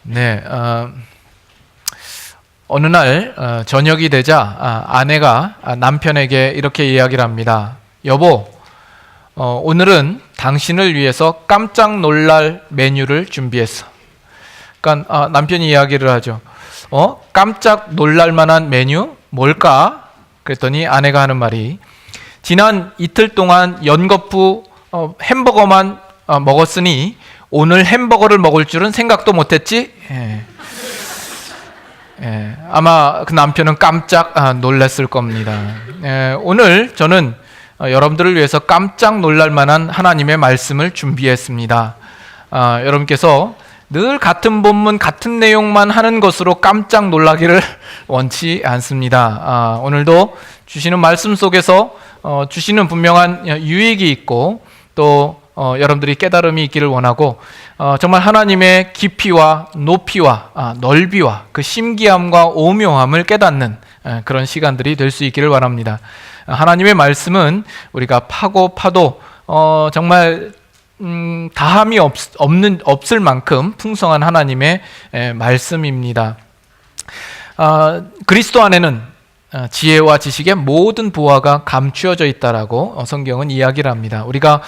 네, 어느 날 저녁이 되자 아내가 남편에게 이렇게 이야기를 합니다. 여보, 오늘은 당신을 위해서 깜짝 놀랄 메뉴를 준비했어. 그러니까 남편이 이야기를 하죠. 깜짝 놀랄 만한 메뉴? 뭘까? 그랬더니 아내가 하는 말이, 지난 이틀 동안 연거푸 햄버거만 먹었으니 오늘 햄버거를 먹을 줄은 생각도 못했지? 아마 그 남편은 깜짝 놀랐을 겁니다. 오늘 저는 여러분들을 위해서 깜짝 놀랄 만한 하나님의 말씀을 준비했습니다. 여러분께서 늘 같은 본문 같은 내용만 하는 것으로 깜짝 놀라기를 원치 않습니다. 오늘도 주시는 말씀 속에서 주시는 분명한 유익이 있고 또 여러분들이 깨달음이 있기를 원하고 정말 하나님의 깊이와 높이와 넓이와 그 신기함과 오묘함을 깨닫는 그런 시간들이 될 수 있기를 바랍니다. 하나님의 말씀은 우리가 파도 정말 다함이 없을 만큼 풍성한 하나님의 말씀입니다. 그리스도 안에는 지혜와 지식의 모든 보화가 감추어져 있다라고 성경은 이야기를 합니다. 우리가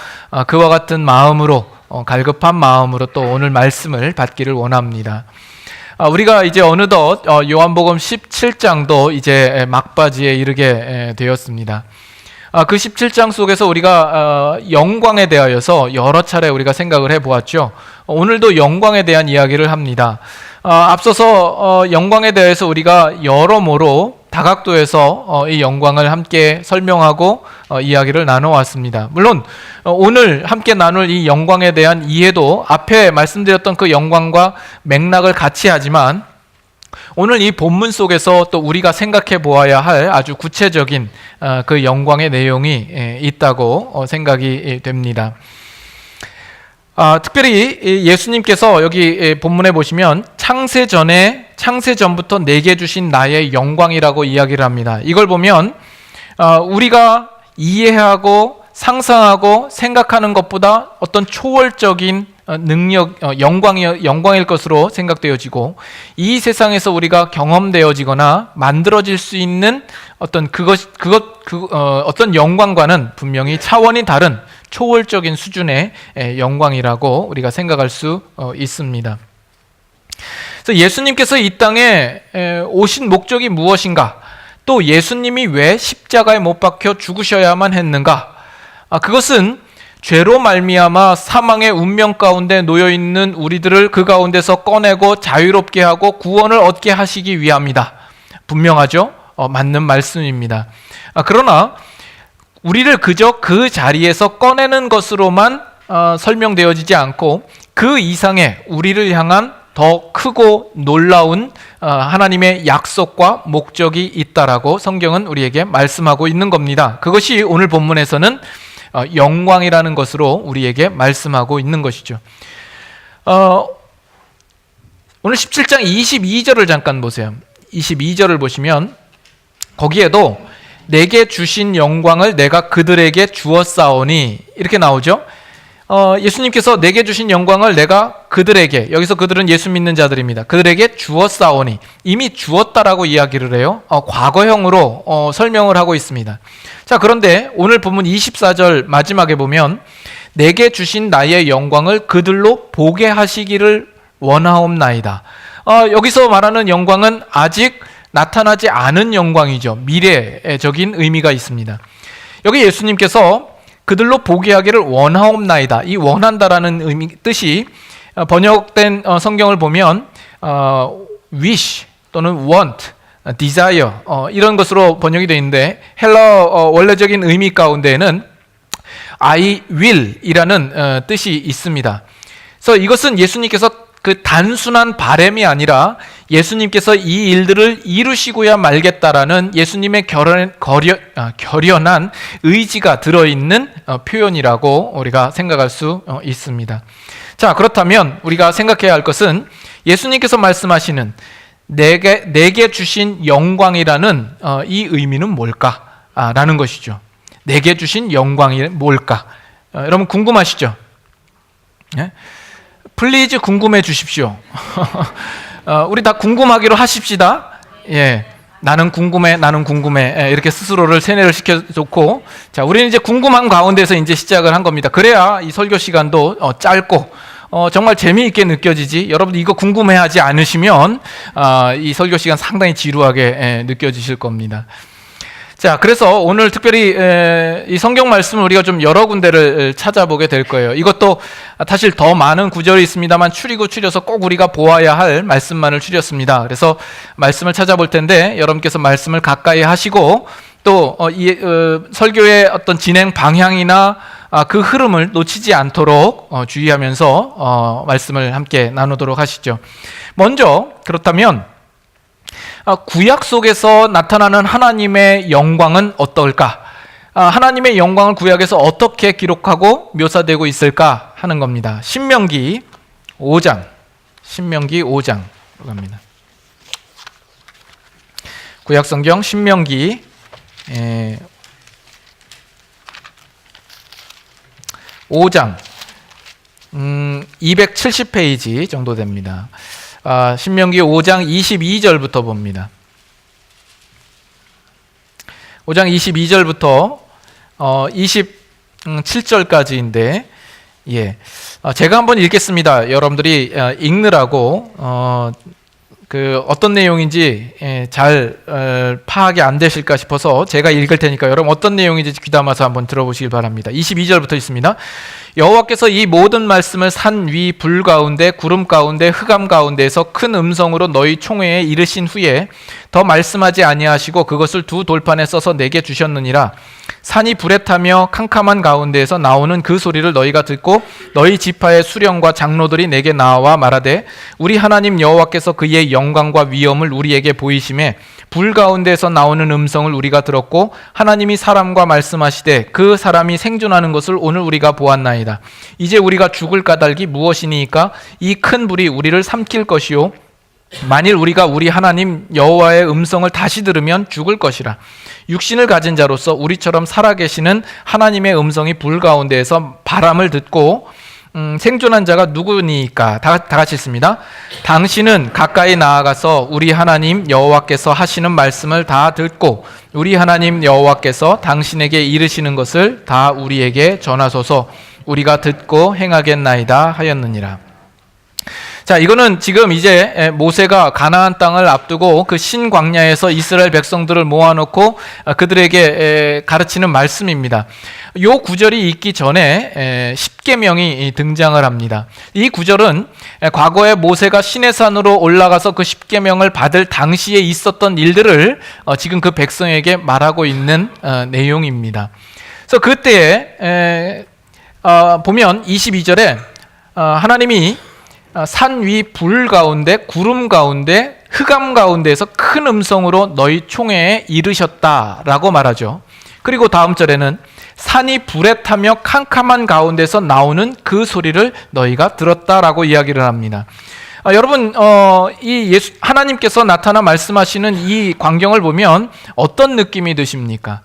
그와 같은 마음으로 갈급한 마음으로 또 오늘 말씀을 받기를 원합니다. 우리가 이제 어느덧 요한복음 17장도 이제 막바지에 이르게 되었습니다. 그 17장 속에서 우리가 영광에 대하여서 여러 차례 우리가 생각을 해보았죠. 오늘도 영광에 대한 이야기를 합니다. 앞서서 영광에 대해서 우리가 여러모로 다각도에서 이 영광을 함께 설명하고 이야기를 나눠왔습니다. 물론 오늘 함께 나눌 이 영광에 대한 이해도 앞에 말씀드렸던 그 영광과 맥락을 같이 하지만 오늘 이 본문 속에서 또 우리가 생각해 보아야 할 아주 구체적인 그 영광의 내용이 있다고 생각이 됩니다. 특별히 예수님께서 여기 본문에 보시면 창세전부터 내게 주신 나의 영광이라고 이야기를 합니다. 이걸 보면 우리가 이해하고 상상하고 생각하는 것보다 어떤 초월적인 능력, 영광일 것으로 생각되어지고 이 세상에서 우리가 경험되어지거나 만들어질 수 있는 어떤 어떤 영광과는 분명히 차원이 다른 초월적인 수준의 영광이라고 우리가 생각할 수 있습니다. 그래서 예수님께서 이 땅에 오신 목적이 무엇인가? 또 예수님이 왜 십자가에 못 박혀 죽으셔야만 했는가? 그것은 죄로 말미암아 사망의 운명 가운데 놓여 있는 우리들을 그 가운데서 꺼내고 자유롭게 하고 구원을 얻게 하시기 위함이다. 분명하죠? 맞는 말씀입니다. 그러나 우리를 그저 그 자리에서 꺼내는 것으로만 설명되어지지 않고 그 이상의 우리를 향한 더 크고 놀라운 하나님의 약속과 목적이 있다라고 성경은 우리에게 말씀하고 있는 겁니다. 그것이 오늘 본문에서는 영광이라는 것으로 우리에게 말씀하고 있는 것이죠. 오늘 17장 22절을 잠깐 보세요. 22절을 보시면 거기에도 내게 주신 영광을 내가 그들에게 주었사오니 이렇게 나오죠. 예수님께서 내게 주신 영광을 내가 그들에게, 여기서 그들은 예수 믿는 자들입니다. 그들에게 주었사오니, 이미 주었다라고 이야기를 해요. 과거형으로 설명을 하고 있습니다. 자, 그런데 오늘 본문 24절 마지막에 보면 내게 주신 나의 영광을 그들로 보게 하시기를 원하옵나이다. 여기서 말하는 영광은 아직 나타나지 않은 영광이죠. 미래적인 의미가 있습니다. 여기 예수님께서 그들로 보게 하기를 원하옵나이다. 이 원한다라는 뜻이 번역된 성경을 보면 wish 또는 want, desire 이런 것으로 번역이 되어 있는데 헬라어 원래적인 의미 가운데에는 I will 이라는 뜻이 있습니다. 그래서 이것은 예수님께서 그 단순한 바램이 아니라 예수님께서 이 일들을 이루시고야 말겠다라는 예수님의 결연한 의지가 들어있는 표현이라고 우리가 생각할 수 있습니다. 자, 그렇다면 우리가 생각해야 할 것은 예수님께서 말씀하시는 내게 주신 영광이라는 이 의미는 뭘까? 라는 것이죠. 내게 주신 영광이 뭘까? 여러분 궁금하시죠? 네? 플리즈 궁금해 주십시오. 우리 다 궁금하기로 하십시다. 예. 나는 궁금해, 나는 궁금해. 예, 이렇게 스스로를 세뇌를 시켜놓고, 자, 우리는 이제 궁금한 가운데서 이제 시작을 한 겁니다. 그래야 이 설교 시간도 짧고, 정말 재미있게 느껴지지. 여러분 이거 궁금해하지 않으시면, 이 설교 시간 상당히 지루하게 느껴지실 겁니다. 자, 그래서 오늘 특별히 이 성경 말씀을 우리가 좀 여러 군데를 찾아보게 될 거예요. 이것도 사실 더 많은 구절이 있습니다만 추려서 꼭 우리가 보아야 할 말씀만을 추렸습니다. 그래서 말씀을 찾아볼 텐데 여러분께서 말씀을 가까이 하시고 또 설교의 어떤 진행 방향이나 그 흐름을 놓치지 않도록 주의하면서 말씀을 함께 나누도록 하시죠. 먼저 그렇다면 구약 속에서 나타나는 하나님의 영광은 어떨까? 하나님의 영광을 구약에서 어떻게 기록하고 묘사되고 있을까 하는 겁니다. 신명기 5장 갑니다. 구약 성경 신명기 5장 270페이지 정도 됩니다. 신명기 5장 22절부터 봅니다. 5장 22절부터 27절까지인데, 예, 제가 한번 읽겠습니다. 여러분들이 읽느라고 어떤 내용인지 잘 파악이 안 되실까 싶어서 제가 읽을 테니까 여러분 어떤 내용인지 귀담아서 한번 들어보시길 바랍니다. 22절부터 있습니다. 여호와께서 이 모든 말씀을 산 위 불 가운데 구름 가운데 흑암 가운데에서 큰 음성으로 너희 총회에 이르신 후에 더 말씀하지 아니하시고 그것을 두 돌판에 써서 내게 주셨느니라. 산이 불에 타며 캄캄한 가운데에서 나오는 그 소리를 너희가 듣고 너희 지파의 수령과 장로들이 내게 나와 말하되 우리 하나님 여호와께서 그의 영광과 위엄을 우리에게 보이심에 불 가운데에서 나오는 음성을 우리가 들었고 하나님이 사람과 말씀하시되 그 사람이 생존하는 것을 오늘 우리가 보았나이다. 이제 우리가 죽을 까닭이 무엇이니까 이 큰 불이 우리를 삼킬 것이요 만일 우리가 우리 하나님 여호와의 음성을 다시 들으면 죽을 것이라. 육신을 가진 자로서 우리처럼 살아계시는 하나님의 음성이 불 가운데에서 바람을 듣고 생존한 자가 누구니까? 다 같이 읽습니다. 당신은 가까이 나아가서 우리 하나님 여호와께서 하시는 말씀을 다 듣고 우리 하나님 여호와께서 당신에게 이르시는 것을 다 우리에게 전하소서. 우리가 듣고 행하겠나이다 하였느니라. 자, 이거는 지금 이제 모세가 가나안 땅을 앞두고 그 신광야에서 이스라엘 백성들을 모아놓고 그들에게 가르치는 말씀입니다. 이 구절이 있기 전에 십계명이 등장을 합니다. 이 구절은 과거에 모세가 시내산으로 올라가서 그 십계명을 받을 당시에 있었던 일들을 지금 그 백성에게 말하고 있는 내용입니다. 그래서 그때에 보면 22절에 하나님이 산 위 불 가운데 구름 가운데 흑암 가운데에서 큰 음성으로 너희 총회에 이르셨다라고 말하죠. 그리고 다음 절에는 산이 불에 타며 캄캄한 가운데서 나오는 그 소리를 너희가 들었다라고 이야기를 합니다. 여러분, 하나님께서 나타나 말씀하시는 이 광경을 보면 어떤 느낌이 드십니까?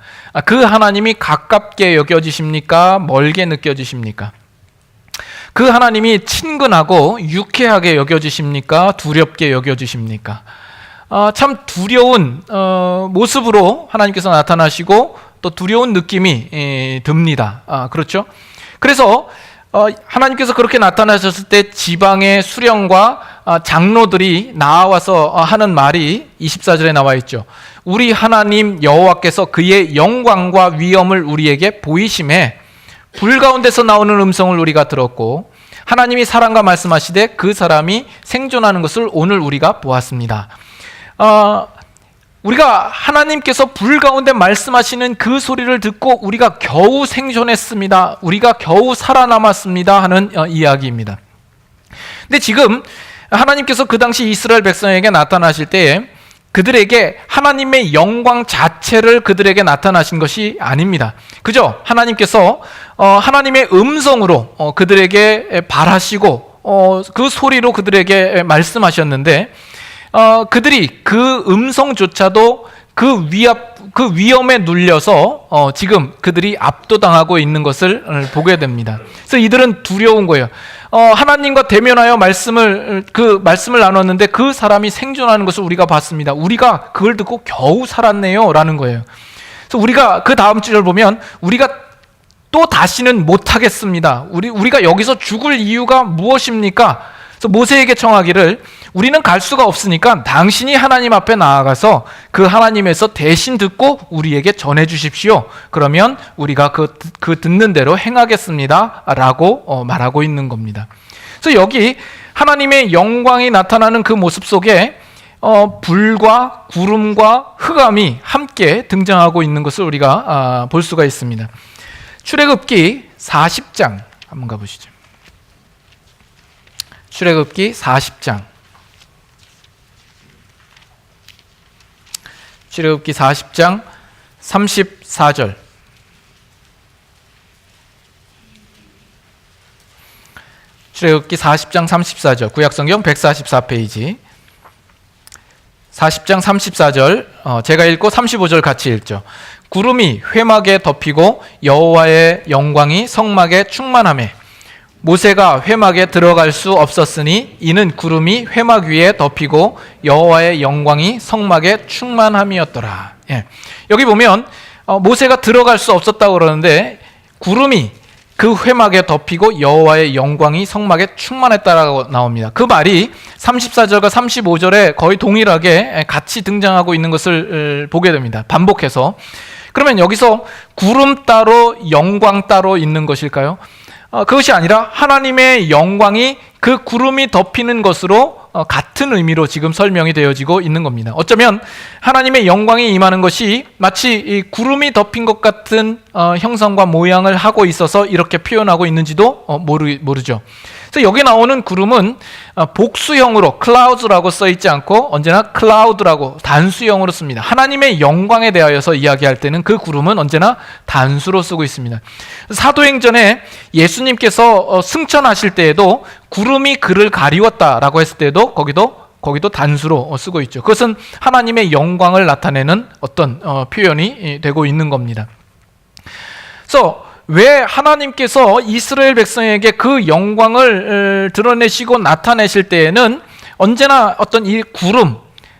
그 하나님이 가깝게 여겨지십니까? 멀게 느껴지십니까? 그 하나님이 친근하고 유쾌하게 여겨지십니까? 두렵게 여겨지십니까? 참 두려운 모습으로 하나님께서 나타나시고 또 두려운 느낌이 듭니다. 그렇죠? 그래서 하나님께서 그렇게 나타나셨을 때 지방의 수령과 장로들이 나와서 하는 말이 24절에 나와 있죠. 우리 하나님 여호와께서 그의 영광과 위엄을 우리에게 보이심에 불 가운데서 나오는 음성을 우리가 들었고 하나님이 사람과 말씀하시되 그 사람이 생존하는 것을 오늘 우리가 보았습니다. 우리가 하나님께서 불 가운데 말씀하시는 그 소리를 듣고 우리가 겨우 생존했습니다. 우리가 겨우 살아남았습니다 하는 이야기입니다. 근데 지금 하나님께서 그 당시 이스라엘 백성에게 나타나실 때에 그들에게 하나님의 영광 자체를 그들에게 나타나신 것이 아닙니다. 그죠? 하나님께서 하나님의 음성으로 그들에게 발하시고 그 소리로 그들에게 말씀하셨는데 그들이 그 음성조차도 그 위험에 눌려서 지금 그들이 압도당하고 있는 것을 보게 됩니다. 그래서 이들은 두려운 거예요. 하나님과 대면하여 그 말씀을 나눴는데 그 사람이 생존하는 것을 우리가 봤습니다. 우리가 그걸 듣고 겨우 살았네요 라는 거예요. 그래서 우리가 그 다음 절을 보면 우리가 또 다시는 못하겠습니다. 우리가 여기서 죽을 이유가 무엇입니까? 그래서 모세에게 청하기를 우리는 갈 수가 없으니까 당신이 하나님 앞에 나아가서 그 하나님에서 대신 듣고 우리에게 전해 주십시오. 그러면 우리가 그 듣는 대로 행하겠습니다 라고 말하고 있는 겁니다. 그래서 여기 하나님의 영광이 나타나는 그 모습 속에 불과 구름과 흑암이 함께 등장하고 있는 것을 우리가 볼 수가 있습니다. 출애굽기 40장 한번 가보시죠. 출애굽기 40장. 출애굽기 40장 34절. 출애굽기 40장 34절. 구약성경 144페이지. 40장 34절. 제가 읽고 35절 같이 읽죠. 구름이 회막에 덮이고 여호와의 영광이 성막에 충만하매 모세가 회막에 들어갈 수 없었으니 이는 구름이 회막 위에 덮이고 여호와의 영광이 성막에 충만함이었더라. 예. 여기 보면 모세가 들어갈 수 없었다고 그러는데 구름이 그 회막에 덮이고 여호와의 영광이 성막에 충만했다라고 나옵니다. 그 말이 34절과 35절에 거의 동일하게 같이 등장하고 있는 것을 보게 됩니다. 반복해서. 그러면 여기서 구름 따로 영광 따로 있는 것일까요? 그것이 아니라 하나님의 영광이 그 구름이 덮이는 것으로 같은 의미로 지금 설명이 되어지고 있는 겁니다. 어쩌면 하나님의 영광이 임하는 것이 마치 이 구름이 덮인 것 같은 형상과 모양을 하고 있어서 이렇게 표현하고 있는지도 모르죠. 그래서 여기 나오는 구름은 복수형으로 clouds라고 써있지 않고 언제나 cloud라고 단수형으로 씁니다. 하나님의 영광에 대하여서 이야기할 때는 그 구름은 언제나 단수로 쓰고 있습니다. 사도행전에 예수님께서 승천하실 때에도 구름이 그를 가리웠다라고 했을 때도 거기도 단수로 쓰고 있죠. 그것은 하나님의 영광을 나타내는 어떤 표현이 되고 있는 겁니다. 그래서 왜 하나님께서 이스라엘 백성에게 그 영광을 드러내시고 나타내실 때에는 언제나 어떤 이 구름,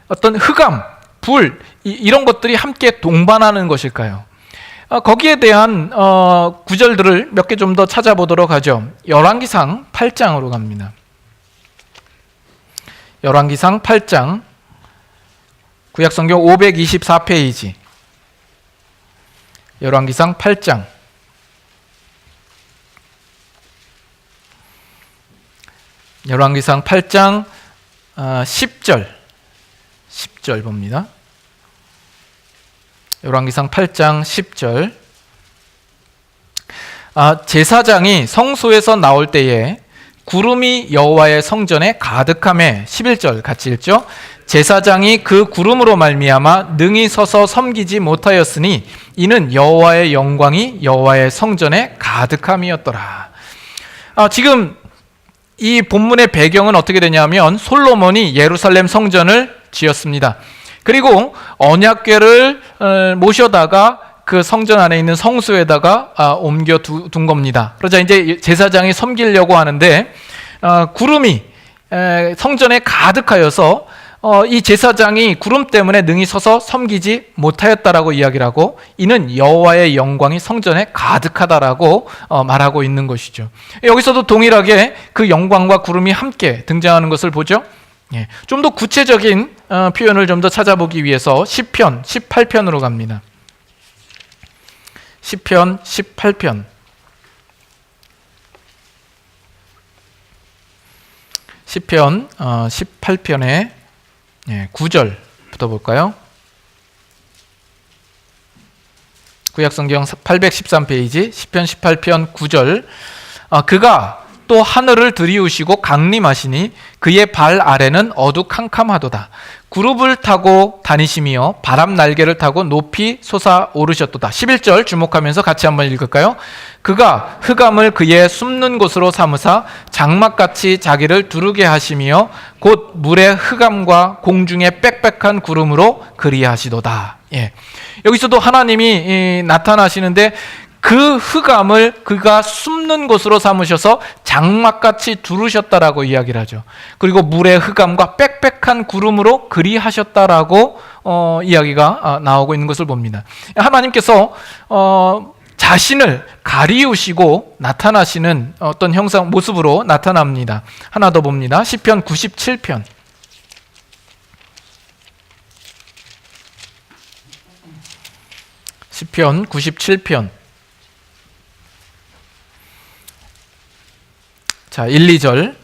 어떤 흑암, 불 이런 것들이 함께 동반하는 것일까요? 거기에 대한 구절들을 몇 개 좀 더 찾아보도록 하죠. 열왕기상 8장으로 갑니다. 열왕기상 8장 구약성경 524페이지 열왕기상 8장 열왕기상 8장 10절 봅니다. 열왕기상 8장 10절 제사장이 성소에서 나올 때에 구름이 여호와의 성전에 가득하매 11절 같이 읽죠. 제사장이 그 구름으로 말미암아 능히 서서 섬기지 못하였으니 이는 여호와의 영광이 여호와의 성전에 가득함이었더라. 지금 이 본문의 배경은 어떻게 되냐면 솔로몬이 예루살렘 성전을 지었습니다. 그리고 언약궤를 모셔다가 그 성전 안에 있는 성소에다가 옮겨둔 겁니다. 그러자 이제 제사장이 섬기려고 하는데 구름이 성전에 가득하여서 이 제사장이 구름 때문에 능히 서서 섬기지 못하였다라고 이야기를 하고 이는 여호와의 영광이 성전에 가득하다라고 말하고 있는 것이죠. 여기서도 동일하게 그 영광과 구름이 함께 등장하는 것을 보죠. 좀 더 구체적인 표현을 좀 더 찾아보기 위해서 시편 18편으로 갑니다. 시편 18편 시편 18편의 9절부터 볼까요? 구약성경 813페이지 시편 18편 9절 그가 또 하늘을 들이우시고 강림하시니 그의 발 아래는 어두캄캄하도다. 구름을 타고 다니시며 바람 날개를 타고 높이 솟아오르셨도다. 11절 주목하면서 같이 한번 읽을까요? 그가 흑암을 그의 숨는 곳으로 삼으사 장막같이 자기를 두르게 하시며 곧 물의 흑암과 공중의 빽빽한 구름으로 그리하시도다. 여기서도 하나님이 나타나시는데 그 흑암을 그가 숨는 곳으로 삼으셔서 장막같이 두르셨다라고 이야기를 하죠. 그리고 물의 흑암과 빽빽한 구름으로 그리하셨다라고 이야기가 나오고 있는 것을 봅니다. 하나님께서 자신을 가리우시고 나타나시는 어떤 형상 모습으로 나타납니다. 하나 더 봅니다. 시편 97편. 시편 97편. 자, 1, 2절.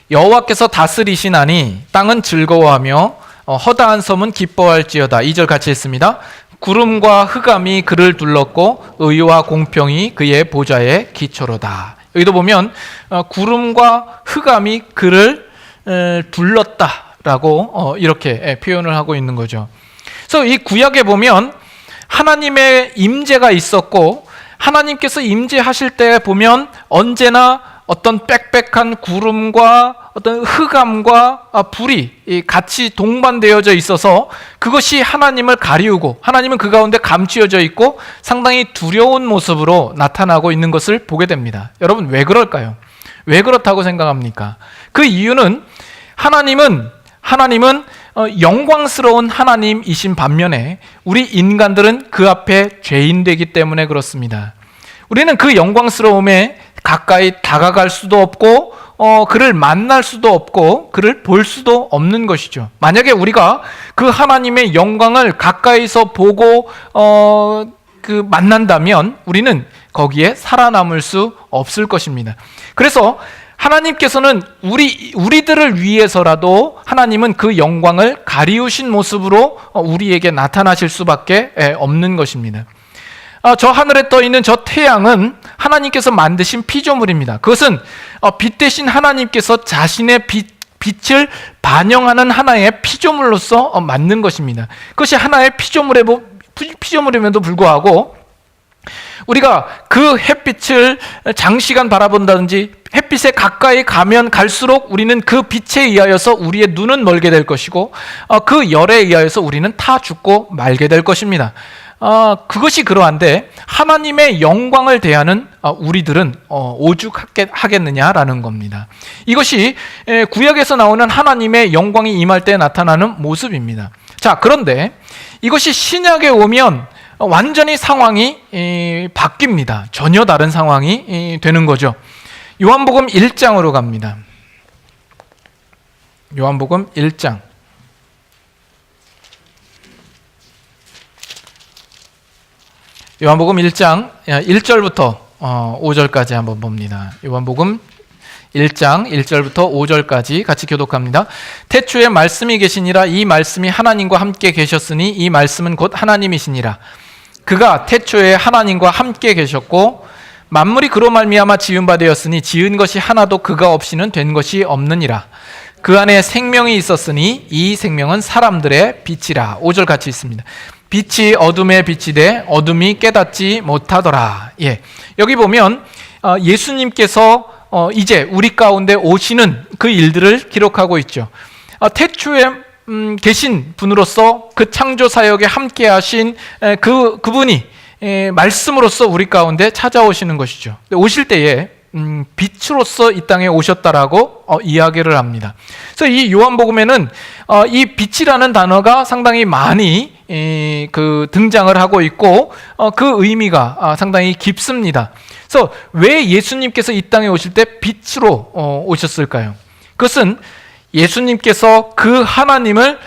여호와께서 다스리시나니 땅은 즐거워하며 허다한 섬은 기뻐할지어다. 2절 같이 했습니다. 구름과 흑암이 그를 둘렀고 의와 공평이 그의 보좌의 기초로다. 여기도 보면 구름과 흑암이 그를 둘렀다라고 이렇게 표현을 하고 있는 거죠. 그래서 이 구약에 보면 하나님의 임재가 있었고, 하나님께서 임재하실 때 보면 언제나 어떤 빽빽한 구름과 어떤 흑암과 불이 같이 동반되어져 있어서 그것이 하나님을 가리우고 하나님은 그 가운데 감추어져 있고 상당히 두려운 모습으로 나타나고 있는 것을 보게 됩니다. 여러분, 왜 그럴까요? 왜 그렇다고 생각합니까? 그 이유는 하나님은 영광스러운 하나님이신 반면에 우리 인간들은 그 앞에 죄인되기 때문에 그렇습니다. 우리는 그 영광스러움에 가까이 다가갈 수도 없고 그를 만날 수도 없고 그를 볼 수도 없는 것이죠. 만약에 우리가 그 하나님의 영광을 가까이서 보고 만난다면 우리는 거기에 살아남을 수 없을 것입니다. 그래서 하나님께서는 우리들을 위해서라도 하나님은 그 영광을 가리우신 모습으로 우리에게 나타나실 수밖에 없는 것입니다. 저 하늘에 떠 있는 저 태양은 하나님께서 만드신 피조물입니다. 그것은 빛 대신 하나님께서 자신의 빛을 반영하는 하나의 피조물로서 만든 것입니다. 그것이 하나의 피조물임에도 불구하고 우리가 그 햇빛을 장시간 바라본다든지 햇빛에 가까이 가면 갈수록 우리는 그 빛에 의하여서 우리의 눈은 멀게 될 것이고 그 열에 의하여서 우리는 타 죽고 말게 될 것입니다. 그것이 그러한데 하나님의 영광을 대하는 우리들은 오죽하겠느냐라는 겁니다. 이것이 구약에서 나오는 하나님의 영광이 임할 때 나타나는 모습입니다. 자, 그런데 이것이 신약에 오면 완전히 상황이 바뀝니다. 전혀 다른 상황이 되는 거죠. 요한복음 1장으로 갑니다. 요한복음 1장. 요한복음 1장 1절부터 5절까지 한번 봅니다. 요한복음 1장 1절부터 5절까지 같이 교독합니다. 태초에 말씀이 계시니라. 이 말씀이 하나님과 함께 계셨으니 이 말씀은 곧 하나님이시니라. 그가 태초에 하나님과 함께 계셨고 만물이 그로 말미암아 지은 바 되었으니 지은 것이 하나도 그가 없이는 된 것이 없느니라. 그 안에 생명이 있었으니 이 생명은 사람들의 빛이라. 5절 같이 있습니다. 빛이 어둠에 비치되 어둠이 깨닫지 못하더라. 여기 보면 예수님께서 이제 우리 가운데 오시는 그 일들을 기록하고 있죠. 태초에 계신 분으로서 그 창조 사역에 함께 하신 그분이 말씀으로서 우리 가운데 찾아오시는 것이죠. 오실 때에 빛으로서 이 땅에 오셨다라고 이야기를 합니다. 그래서 이 요한복음에는 이 빛이라는 단어가 상당히 많이 등장을 하고 있고 그 의미가 상당히 깊습니다. 그래서 왜 예수님께서 이 땅에 오실 때 빛으로 오셨을까요? 그것은 예수님께서 그 하나님을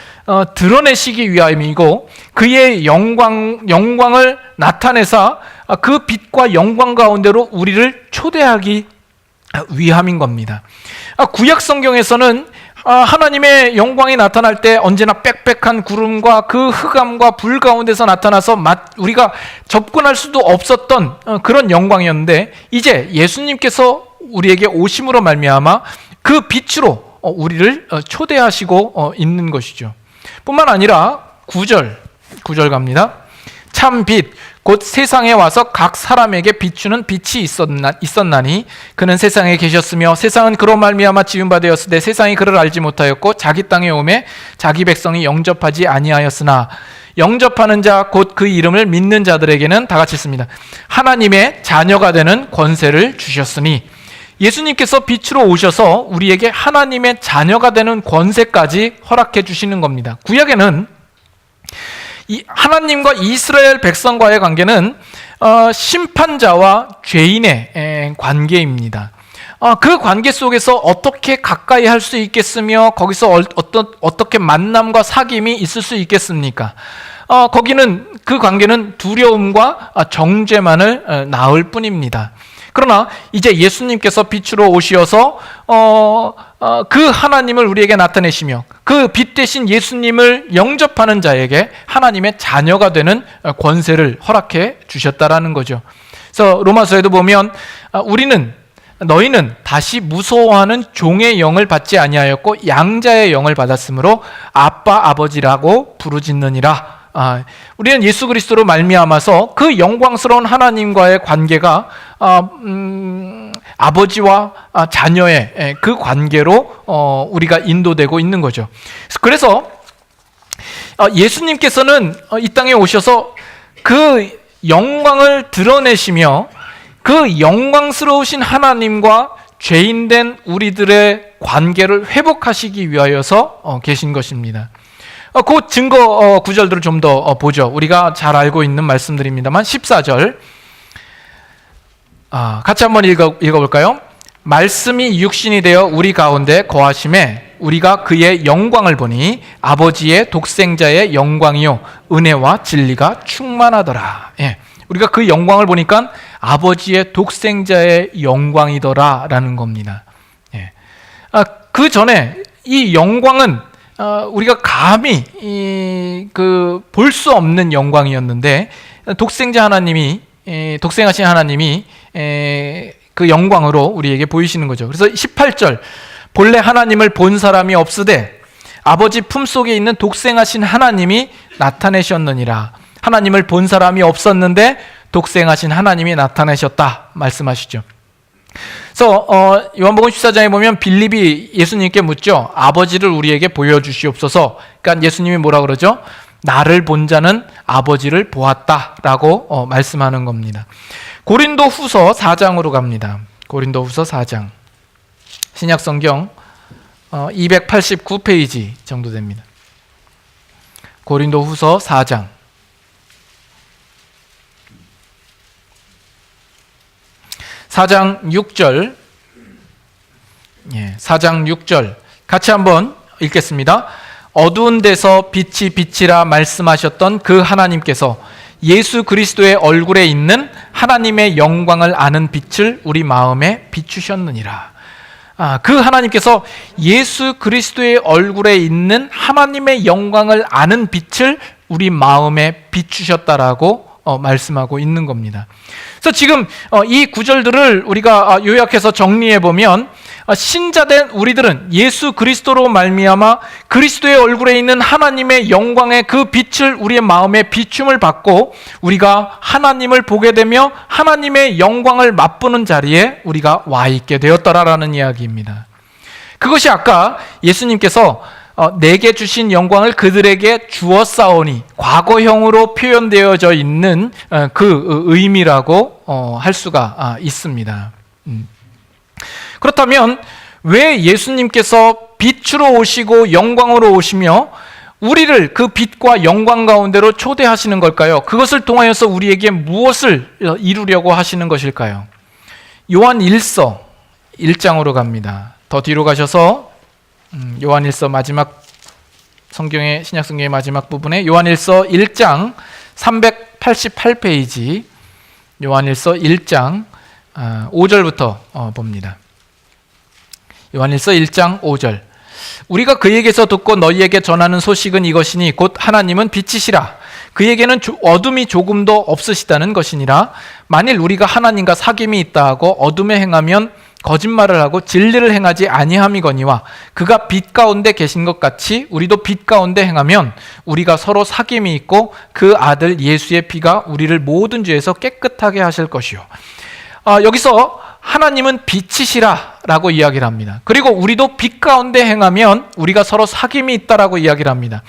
드러내시기 위함이고 그의 영광을 나타내사 그 빛과 영광 가운데로 우리를 초대하기 위함인 겁니다. 구약 성경에서는 하나님의 영광이 나타날 때 언제나 빽빽한 구름과 그 흑암과 불 가운데서 나타나서 우리가 접근할 수도 없었던 그런 영광이었는데 이제 예수님께서 우리에게 오심으로 말미암아 그 빛으로 우리를 초대하시고 있는 것이죠. 뿐만 아니라 9절 갑니다. 참 빛 곧 세상에 와서 각 사람에게 비추는 빛이 있었나니 그는 세상에 계셨으며 세상은 그로 말미암아 지은 바 되었으되 세상이 그를 알지 못하였고 자기 땅에 오매 자기 백성이 영접하지 아니하였으나 영접하는 자 곧 그 이름을 믿는 자들에게는 다 같이 있습니다. 하나님의 자녀가 되는 권세를 주셨으니 예수님께서 빛으로 오셔서 우리에게 하나님의 자녀가 되는 권세까지 허락해 주시는 겁니다. 구약에는 이 하나님과 이스라엘 백성과의 관계는 심판자와 죄인의 관계입니다. 그 관계 속에서 어떻게 가까이 할 수 있겠으며 거기서 어떻게 만남과 사귐이 있을 수 있겠습니까? 거기는 그 관계는 두려움과 정죄만을 낳을 뿐입니다. 그러나 이제 예수님께서 빛으로 오셔서 그 하나님을 우리에게 나타내시며 그 빛 대신 예수님을 영접하는 자에게 하나님의 자녀가 되는 권세를 허락해 주셨다라는 거죠. 그래서 로마서에도 보면 너희는 다시 무서워하는 종의 영을 받지 아니하였고 양자의 영을 받았으므로 아빠 아버지라고 부르짖느니라. 우리는 예수 그리스도로 말미암아서 그 영광스러운 하나님과의 관계가 아버지와 자녀의 그 관계로 우리가 인도되고 있는 거죠. 그래서 예수님께서는 이 땅에 오셔서 그 영광을 드러내시며 그 영광스러우신 하나님과 죄인된 우리들의 관계를 회복하시기 위하여서 계신 것입니다. 그 증거 구절들을 좀 더 보죠. 우리가 잘 알고 있는 말씀들입니다만 14절 같이 한번 읽어볼까요? 말씀이 육신이 되어 우리 가운데 거하심에 우리가 그의 영광을 보니 아버지의 독생자의 영광이요 은혜와 진리가 충만하더라. 우리가 그 영광을 보니까 아버지의 독생자의 영광이더라라는 겁니다. 그 전에 이 영광은 우리가 감히 볼 수 없는 영광이었는데 독생하신 하나님이 그 영광으로 우리에게 보이시는 거죠. 그래서 18절 본래 하나님을 본 사람이 없으되 아버지 품속에 있는 독생하신 하나님이 나타내셨느니라. 하나님을 본 사람이 없었는데 독생하신 하나님이 나타내셨다 말씀하시죠. 그래서 요한복음 14장에 보면 빌립이 예수님께 묻죠. 아버지를 우리에게 보여주시옵소서. 그러니까 예수님이 뭐라 그러죠? 나를 본 자는 아버지를 보았다라고 말씀하는 겁니다. 고린도 후서 4장으로 갑니다. 고린도 후서 4장 신약성경 289페이지 정도 됩니다. 고린도 후서 4장 4장 6절 4장 6절 같이 한번 읽겠습니다. 어두운 데서 빛이 빛이라 말씀하셨던 그 하나님께서 예수 그리스도의 얼굴에 있는 하나님의 영광을 아는 빛을 우리 마음에 비추셨느니라. 그 하나님께서 예수 그리스도의 얼굴에 있는 하나님의 영광을 아는 빛을 우리 마음에 비추셨다라고 말씀하고 있는 겁니다. 그래서 지금 이 구절들을 우리가 요약해서 정리해 보면 신자된 우리들은 예수 그리스도로 말미암아 그리스도의 얼굴에 있는 하나님의 영광의 그 빛을 우리의 마음에 비춤을 받고 우리가 하나님을 보게 되며 하나님의 영광을 맛보는 자리에 우리가 와 있게 되었더라라는 이야기입니다. 그것이 아까 예수님께서 내게 주신 영광을 그들에게 주었사오니 과거형으로 표현되어져 있는 그 의미라고 할 수가 있습니다. 그렇다면 왜 예수님께서 빛으로 오시고 영광으로 오시며 우리를 그 빛과 영광 가운데로 초대하시는 걸까요? 그것을 통하여서 우리에게 무엇을 이루려고 하시는 것일까요? 요한 1서 1장으로 갑니다. 더 뒤로 가셔서 요한 1서 마지막 신약 성경의 마지막 부분에 요한 1서 1장 388페이지 요한 1서 1장 5절부터 봅니다. 요한 1서 1장 5절 우리가 그에게서 듣고 너희에게 전하는 소식은 이것이니 곧 하나님은 빛이시라. 그에게는 어둠이 조금도 없으시다는 것이니라. 만일 우리가 하나님과 사귐이 있다 하고 어둠에 행하면 거짓말을 하고 진리를 행하지 아니함이거니와 그가 빛 가운데 계신 것 같이 우리도 빛 가운데 행하면 우리가 서로 사귐이 있고 그 아들 예수의 피가 우리를 모든 죄에서 깨끗하게 하실 것이요. 여기서 하나님은 빛이시라 라고 이야기를 합니다. 그리고 우리도 빛 가운데 행하면 우리가 서로 사귐이 있다라고 이야기를 합니다.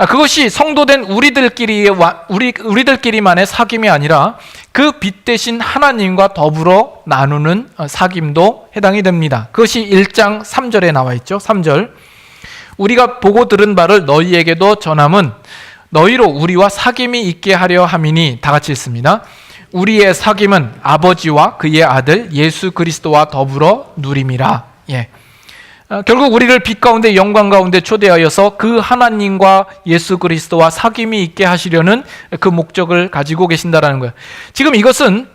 그것이 성도된 우리들끼리만의 사귐이 아니라 그 빛 대신 하나님과 더불어 나누는 사귐도 해당이 됩니다. 그것이 1장 3절에 나와 있죠. 3절. 우리가 보고 들은 바를 너희에게도 전함은 너희로 우리와 사귐이 있게 하려 함이니, 다 같이 읽습니다. 우리의 사귐은 아버지와 그의 아들 예수 그리스도와 더불어 누림이라. 예. 결국 우리를 빛 가운데 영광 가운데 초대하여서 그 하나님과 예수 그리스도와 사귐이 있게 하시려는 그 목적을 가지고 계신다라는 거예요. 지금 이것은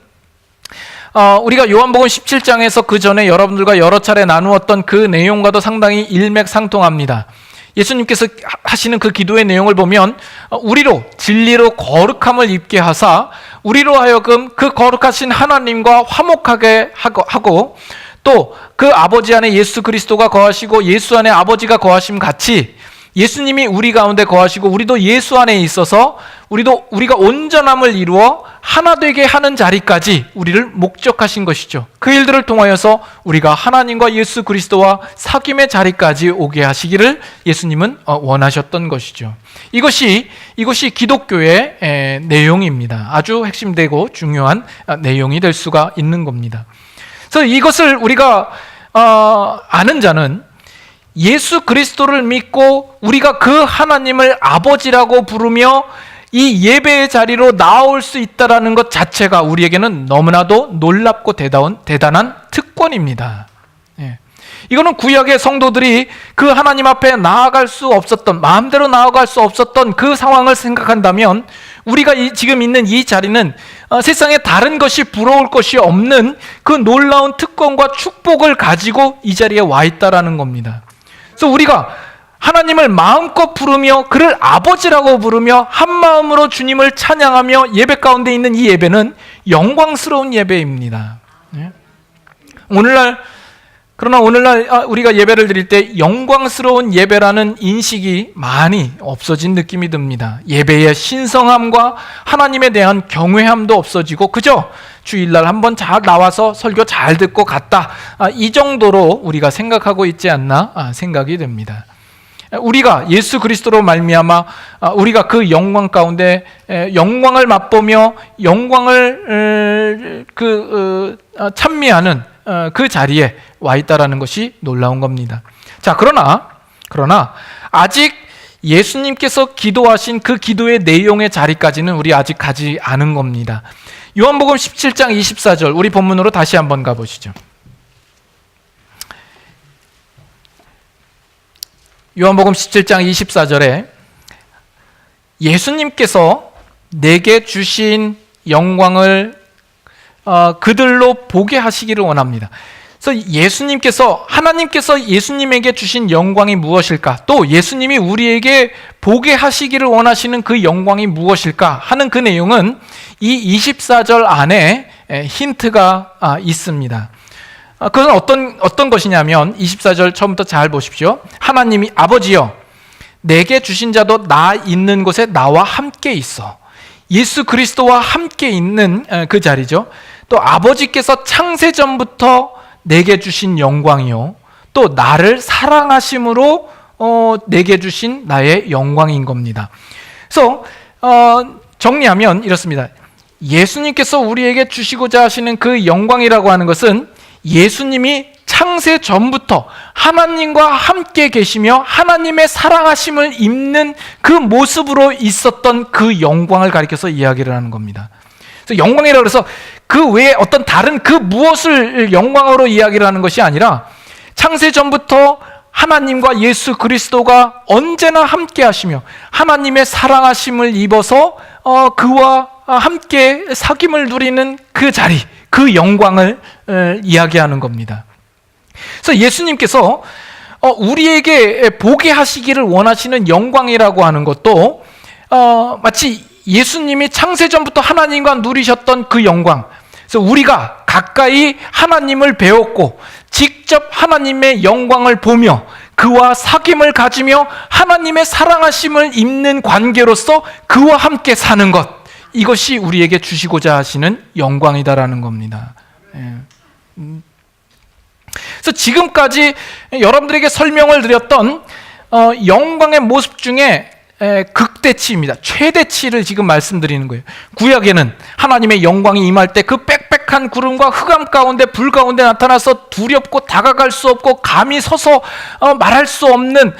우리가 요한복음 17장에서 그 전에 여러분들과 여러 차례 나누었던 그 내용과도 상당히 일맥상통합니다. 예수님께서 하시는 그 기도의 내용을 보면 우리로 진리로 거룩함을 입게 하사 우리로 하여금 그 거룩하신 하나님과 화목하게 하고 또 그 아버지 안에 예수 그리스도가 거하시고 예수 안에 아버지가 거하심 같이 예수님이 우리 가운데 거하시고 우리도 예수 안에 있어서 우리가 온전함을 이루어 하나 되게 하는 자리까지 우리를 목적하신 것이죠. 그 일들을 통하여서 우리가 하나님과 예수 그리스도와 사귐의 자리까지 오게 하시기를 예수님은 원하셨던 것이죠. 이것이 기독교의 내용입니다. 아주 핵심되고 중요한 내용이 될 수가 있는 겁니다. 그래서 이것을 우리가 아는 자는 예수 그리스도를 믿고 우리가 그 하나님을 아버지라고 부르며 이 예배의 자리로 나올 수 있다는 것 자체가 우리에게는 너무나도 놀랍고 대단한 특권입니다. 예. 이거는 구약의 성도들이 그 하나님 앞에 나아갈 수 없었던, 마음대로 나아갈 수 없었던 그 상황을 생각한다면 우리가 지금 있는 이 자리는 세상에 다른 것이 부러울 것이 없는 그 놀라운 특권과 축복을 가지고 이 자리에 와 있다라는 겁니다. 그래서 우리가 하나님을 마음껏 부르며 그를 아버지라고 부르며 한마음으로 주님을 찬양하며 예배 가운데 있는 이 예배는 영광스러운 예배입니다. 그러나 오늘날 우리가 예배를 드릴 때 영광스러운 예배라는 인식이 많이 없어진 느낌이 듭니다. 예배의 신성함과 하나님에 대한 경외함도 없어지고 그저 주일날 한번 잘 나와서 설교 잘 듣고 갔다, 이 정도로 우리가 생각하고 있지 않나 생각이 됩니다. 우리가 예수 그리스도로 말미암아 우리가 그 영광 가운데 영광을 맛보며 영광을 찬미하는 그 자리에 와 있다라는 것이 놀라운 겁니다. 자, 그러나 아직 예수님께서 기도하신 그 기도의 내용의 자리까지는 우리 아직 가지 않은 겁니다. 요한복음 17장 24절 우리 본문으로 다시 한번 가보시죠. 요한복음 17장 24절에 예수님께서 내게 주신 영광을 그들로 보게 하시기를 원합니다. 그래서 하나님께서 예수님에게 주신 영광이 무엇일까? 또 예수님이 우리에게 보게 하시기를 원하시는 그 영광이 무엇일까? 하는 그 내용은 이 24절 안에 힌트가 있습니다. 그건 어떤 것이냐면 24절 처음부터 잘 보십시오. 하나님이 아버지여 내게 주신 자도 나 있는 곳에 나와 함께 있어. 예수 그리스도와 함께 있는 그 자리죠. 또 아버지께서 창세전부터 내게 주신 영광이요 또 나를 사랑하심으로 내게 주신 나의 영광인 겁니다. 그래서 정리하면 이렇습니다. 예수님께서 우리에게 주시고자 하시는 그 영광이라고 하는 것은 예수님이 창세 전부터 하나님과 함께 계시며 하나님의 사랑하심을 입는 그 모습으로 있었던 그 영광을 가리켜서 이야기를 하는 겁니다. 그래서 영광이라고 해서 그 외에 어떤 다른 그 무엇을 영광으로 이야기를 하는 것이 아니라 창세 전부터 하나님과 예수 그리스도가 언제나 함께 하시며 하나님의 사랑하심을 입어서 그와 함께 사귐을 누리는 그 자리, 그 영광을 이야기하는 겁니다. 그래서 예수님께서 우리에게 보게 하시기를 원하시는 영광이라고 하는 것도 마치 예수님이 창세전부터 하나님과 누리셨던 그 영광, 그래서 우리가 가까이 하나님을 배웠고 직접 하나님의 영광을 보며 그와 사귐을 가지며 하나님의 사랑하심을 입는 관계로서 그와 함께 사는 것, 이것이 우리에게 주시고자 하시는 영광이다라는 겁니다. 그래서 지금까지 여러분들에게 설명을 드렸던 영광의 모습 중에 극대치입니다. 최대치를 지금 말씀드리는 거예요. 구약에는 하나님의 영광이 임할 때 그 빽빽한 구름과 흑암 가운데 불 가운데 나타나서 두렵고 다가갈 수 없고 감히 서서 말할 수 없는,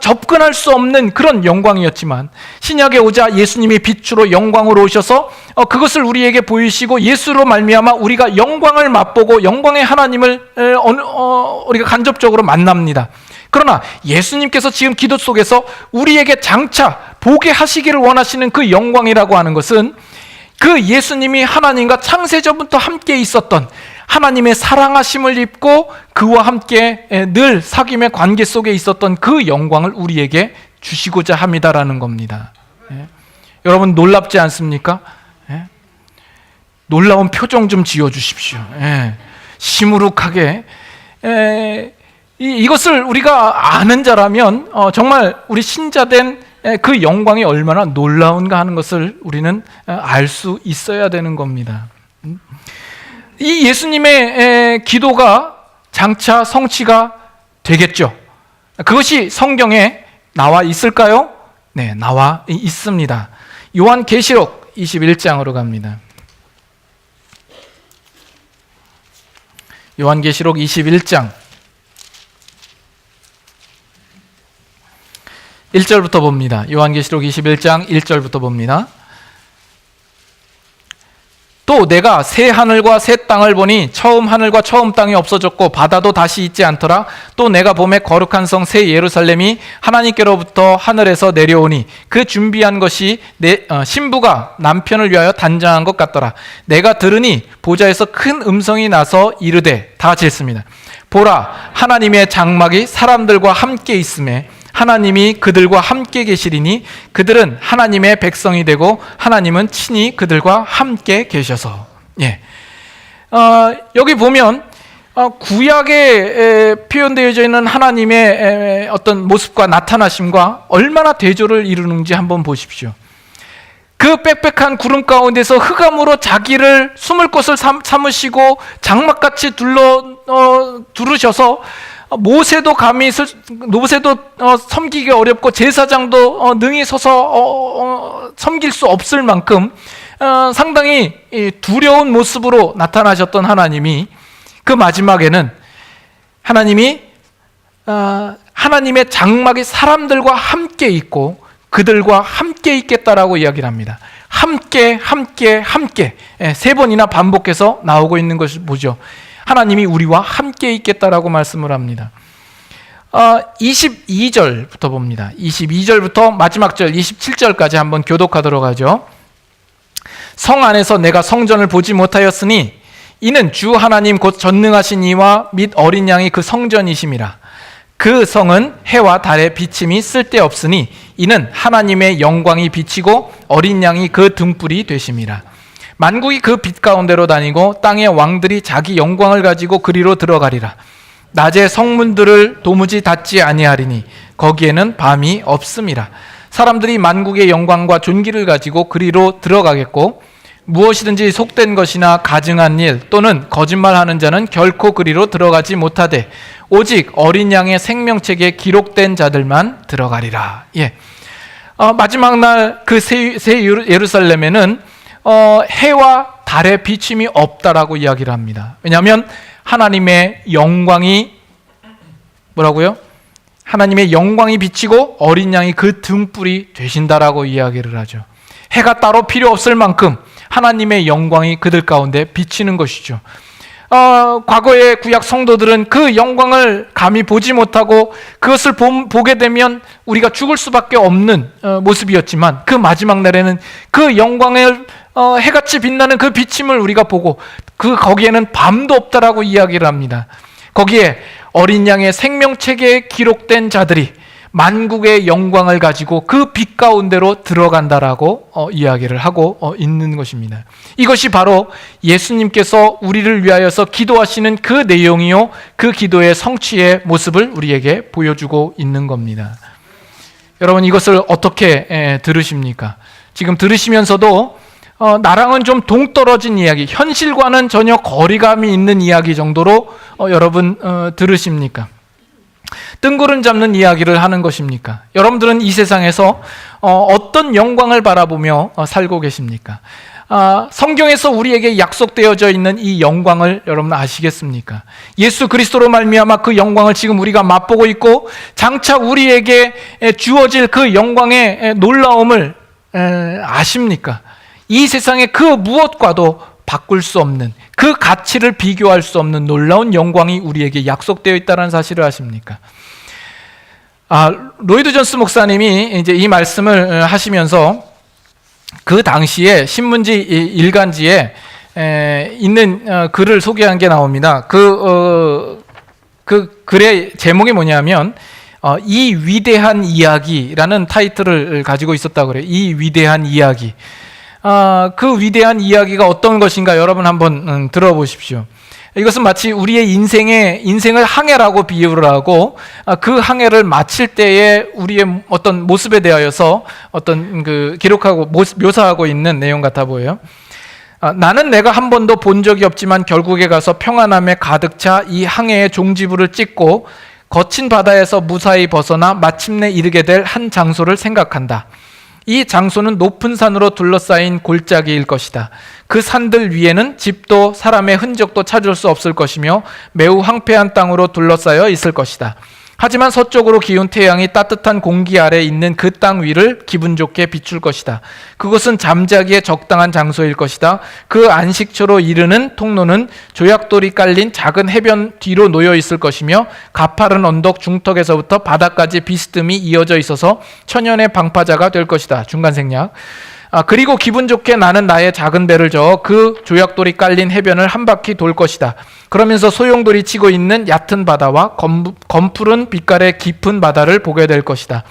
접근할 수 없는 그런 영광이었지만, 신약에 오자 예수님이 빛으로 영광으로 오셔서 그것을 우리에게 보이시고 예수로 말미암아 우리가 영광을 맛보고 영광의 하나님을 우리가 간접적으로 만납니다. 그러나 예수님께서 지금 기도 속에서 우리에게 장차 보게 하시기를 원하시는 그 영광이라고 하는 것은 그 예수님이 하나님과 창세전부터 함께 있었던 하나님의 사랑하심을 입고 그와 함께 늘 사귐의 관계 속에 있었던 그 영광을 우리에게 주시고자 합니다라는 겁니다. 여러분 놀랍지 않습니까? 놀라운 표정 좀 지어주십시오. 시무룩하게. 이것을 우리가 아는 자라면 정말 우리 신자된 그 영광이 얼마나 놀라운가 하는 것을 우리는 알 수 있어야 되는 겁니다. 이 예수님의 기도가 장차 성취가 되겠죠. 그것이 성경에 나와 있을까요? 네, 나와 있습니다. 요한계시록 21장으로 갑니다. 요한계시록 21장 1절부터 봅니다. 요한계시록 21장 1절부터 봅니다. 또 내가 새 하늘과 새 땅을 보니 처음 하늘과 처음 땅이 없어졌고 바다도 다시 있지 않더라. 또 내가 보매 거룩한 성 새 예루살렘이 하나님께로부터 하늘에서 내려오니 그 준비한 것이 신부가 남편을 위하여 단장한 것 같더라. 내가 들으니 보좌에서 큰 음성이 나서 이르되, 다 같이 읽습니다. 보라, 하나님의 장막이 사람들과 함께 있음에 하나님이 그들과 함께 계시리니 그들은 하나님의 백성이 되고 하나님은 친히 그들과 함께 계셔서. 여기 보면 구약에 표현되어져 있는 하나님의 어떤 모습과 나타나심과 얼마나 대조를 이루는지 한번 보십시오. 그 빽빽한 구름 가운데서 흑암으로 자기를 숨을 곳을 삼으시고 장막같이 두르셔서 모세도 섬기기 어렵고 제사장도 능히 서서 섬길 수 없을 만큼 상당히 두려운 모습으로 나타나셨던 하나님이 그 마지막에는 하나님의 장막이 사람들과 함께 있고 그들과 함께 있겠다라고 이야기를 합니다. 함께 세 번이나 반복해서 나오고 있는 것을 보죠. 하나님이 우리와 함께 있겠다라고 말씀을 합니다. 22절부터 봅니다. 22절부터 마지막 절 27절까지 한번 교독하도록 하죠. 성 안에서 내가 성전을 보지 못하였으니 이는 주 하나님 곧 전능하신 이와 및 어린 양이 그 성전이심이라. 그 성은 해와 달의 비침이 쓸데없으니 이는 하나님의 영광이 비치고 어린 양이 그 등불이 되심이라. 만국이 그 빛 가운데로 다니고 땅의 왕들이 자기 영광을 가지고 그리로 들어가리라. 낮에 성문들을 도무지 닫지 아니하리니 거기에는 밤이 없음이라. 사람들이 만국의 영광과 존귀를 가지고 그리로 들어가겠고 무엇이든지 속된 것이나 가증한 일 또는 거짓말하는 자는 결코 그리로 들어가지 못하되 오직 어린 양의 생명책에 기록된 자들만 들어가리라. 마지막 날 그 새 예루살렘에는 해와 달의 비침이 없다라고 이야기를 합니다. 왜냐하면 하나님의 영광이 뭐라고요? 하나님의 영광이 비치고 어린 양이 그 등불이 되신다라고 이야기를 하죠. 해가 따로 필요 없을 만큼 하나님의 영광이 그들 가운데 비치는 것이죠. 과거의 구약 성도들은 그 영광을 감히 보지 못하고 그것을 보게 되면 우리가 죽을 수밖에 없는 모습이었지만 그 마지막 날에는 그 영광을 해같이 빛나는 그 비침을 우리가 보고 거기에는 밤도 없다라고 이야기를 합니다. 거기에 어린 양의 생명책에 기록된 자들이 만국의 영광을 가지고 그 빛 가운데로 들어간다라고 이야기를 하고 있는 것입니다. 이것이 바로 예수님께서 우리를 위하여서 기도하시는 그 내용이요, 그 기도의 성취의 모습을 우리에게 보여주고 있는 겁니다. 여러분, 이것을 어떻게 들으십니까? 지금 들으시면서도 나랑은 좀 동떨어진 이야기, 현실과는 전혀 거리감이 있는 이야기 정도로 여러분 들으십니까? 뜬구름 잡는 이야기를 하는 것입니까? 여러분들은 이 세상에서 어떤 영광을 바라보며 살고 계십니까? 성경에서 우리에게 약속되어져 있는 이 영광을 여러분 아시겠습니까? 예수 그리스도로 말미암아 그 영광을 지금 우리가 맛보고 있고, 장차 우리에게 주어질 그 영광의 놀라움을 아십니까? 이 세상의 그 무엇과도 바꿀 수 없는, 그 가치를 비교할 수 없는 놀라운 영광이 우리에게 약속되어 있다는 사실을 아십니까? 로이드 존스 목사님이 이제 이 말씀을 하시면서 그 당시에 신문지 일간지에 있는 글을 소개한 게 나옵니다. 그 글의 제목이 뭐냐면 이 위대한 이야기라는 타이틀을 가지고 있었다고 그래요. 이 위대한 이야기. 그 위대한 이야기가 어떤 것인가 여러분 한번 들어보십시오. 이것은 마치 우리의 인생을 항해라고 비유를 하고, 그 항해를 마칠 때에 우리의 어떤 모습에 대하여서 어떤 기록하고 묘사하고 있는 내용 같아 보여요. 나는 내가 한 번도 본 적이 없지만 결국에 가서 평안함에 가득 차 이 항해의 종지부를 찍고 거친 바다에서 무사히 벗어나 마침내 이르게 될 한 장소를 생각한다. 이 장소는 높은 산으로 둘러싸인 골짜기일 것이다. 그 산들 위에는 집도 사람의 흔적도 찾을 수 없을 것이며 매우 황폐한 땅으로 둘러싸여 있을 것이다. 하지만 서쪽으로 기운 태양이 따뜻한 공기 아래 있는 그 땅 위를 기분 좋게 비출 것이다. 그곳은 잠자기에 적당한 장소일 것이다. 그 안식처로 이르는 통로는 조약돌이 깔린 작은 해변 뒤로 놓여 있을 것이며 가파른 언덕 중턱에서부터 바다까지 비스듬히 이어져 있어서 천연의 방파자가 될 것이다. 중간 생략. 그리고 기분 좋게 나는 나의 작은 배를 저어 그 조약돌이 깔린 해변을 한 바퀴 돌 것이다. 그러면서 소용돌이 치고 있는 얕은 바다와 검푸른 빛깔의 깊은 바다를 보게 될 것이다.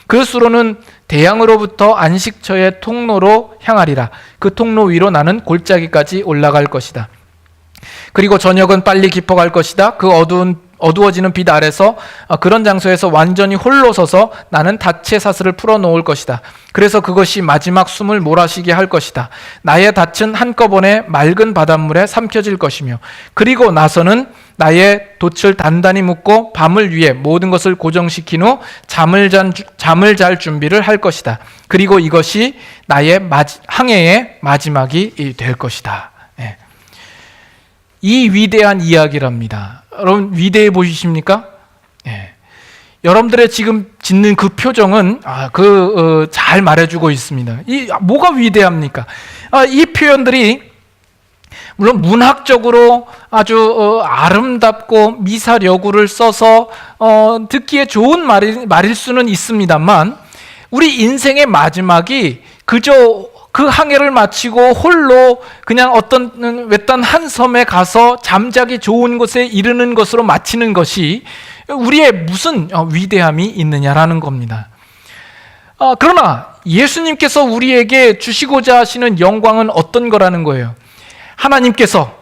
그 수로는 대양으로부터 안식처의 통로로 향하리라. 그 통로 위로 나는 골짜기까지 올라갈 것이다. 그리고 저녁은 빨리 깊어갈 것이다. 그 어두워지는 빛 아래서 그런 장소에서 완전히 홀로 서서 나는 닻의 사슬을 풀어놓을 것이다. 그래서 그것이 마지막 숨을 몰아쉬게 할 것이다. 나의 닻은 한꺼번에 맑은 바닷물에 삼켜질 것이며, 그리고 나서는 나의 돛을 단단히 묶고 밤을 위해 모든 것을 고정시킨 후 잠을 잘 준비를 할 것이다. 그리고 이것이 나의 항해의 마지막이 될 것이다. 이 위대한 이야기랍니다. 여러분, 위대해 보이십니까? 여러분들의 지금 짓는 그 표정은 잘 말해주고 있습니다. 뭐가 위대합니까? 이 표현들이 물론 문학적으로 아주 아름답고 미사여구를 써서 듣기에 좋은 말일 수는 있습니다만, 우리 인생의 마지막이 그저 그 항해를 마치고 홀로 그냥 어떤 외딴 한 섬에 가서 잠자기 좋은 곳에 이르는 것으로 마치는 것이 우리의 무슨 위대함이 있느냐라는 겁니다. 그러나 예수님께서 우리에게 주시고자 하시는 영광은 어떤 거라는 거예요? 하나님께서